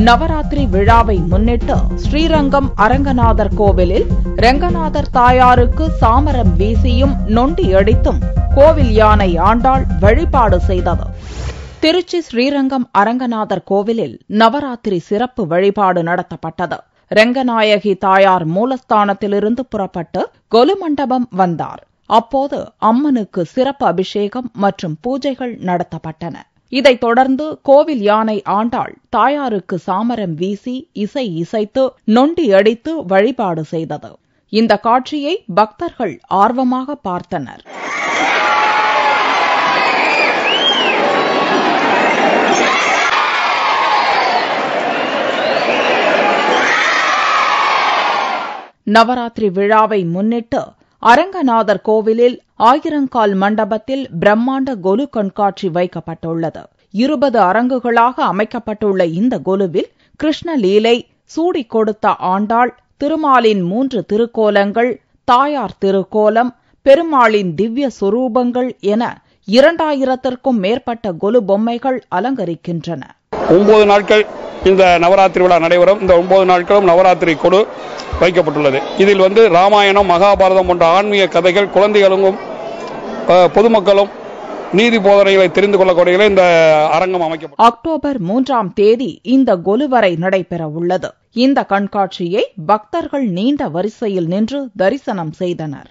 நவராத்திரி விழாவை முன்னிட்டு ஸ்ரீரங்கம் அரங்கநாதர் கோவிலில் ரங்கநாதர் தாயாருக்கு சாமரம் வீசியும் நொண்டி அடித்தும் கோவில் யானை ஆண்டாள் வழிபாடு செய்தது. திருச்சி ஸ்ரீரங்கம் அரங்கநாதர் கோவிலில் நவராத்திரி சிறப்பு வழிபாடு நடத்தப்பட்டது. ரங்கநாயகி தாயார் மூலஸ்தானத்திலிருந்து புறப்பட்டு கொலு மண்டபம் வந்தார். அப்போது அம்மனுக்கு சிறப்பு அபிஷேகம் மற்றும் பூஜைகள் நடத்தப்பட்டன. இதைத் தொடர்ந்து கோவில் யானை ஆண்டாள் தாயாருக்கு சாமரம் வீசி இசை இசைத்து நொண்டி அடித்து வழிபாடு செய்தது. இந்த காட்சியை பக்தர்கள் ஆர்வமாக பார்த்தனர். நவராத்திரி விழாவை முன்னிட்டு அரங்கநாதர் கோவிலில் ஆயிரங்கால் மண்டபத்தில் பிரம்மாண்ட கொலு கண்காட்சி வைக்கப்பட்டுள்ளது. 20 அரங்குகளாக அமைக்கப்பட்டுள்ள இந்த கொலுவில் கிருஷ்ணலீலை, சூடி கொடுத்த ஆண்டாள், திருமாலின் 3 திருக்கோலங்கள், தாயார் திருக்கோலம், பெருமாளின் திவ்ய சொரூபங்கள் என 2000த்திற்கும் மேற்பட்ட கொலு பொம்மைகள் அலங்கரிக்கின்றன. 9 நாட்கள் இந்த நவராத்திரி விழா நடைபெறும். இந்த 9 நாட்களும் நவராத்திரி கொலு வைக்கப்பட்டுள்ளது. இதில் ராமாயணம், மகாபாரதம் போன்ற ஆன்மீக கதைகள், குழந்தைகளும் பொதுமக்களும் நீதி போதனைகளை தெரிந்து கொள்ளக்கூடிய இந்த அரங்கம் அமைக்கப்படும். அக்டோபர் 3ஆம் தேதி இந்த கொலு வரை நடைபெற உள்ளது. இந்த கண்காட்சியை பக்தர்கள் நீண்ட வரிசையில் நின்று தரிசனம் செய்தனர்.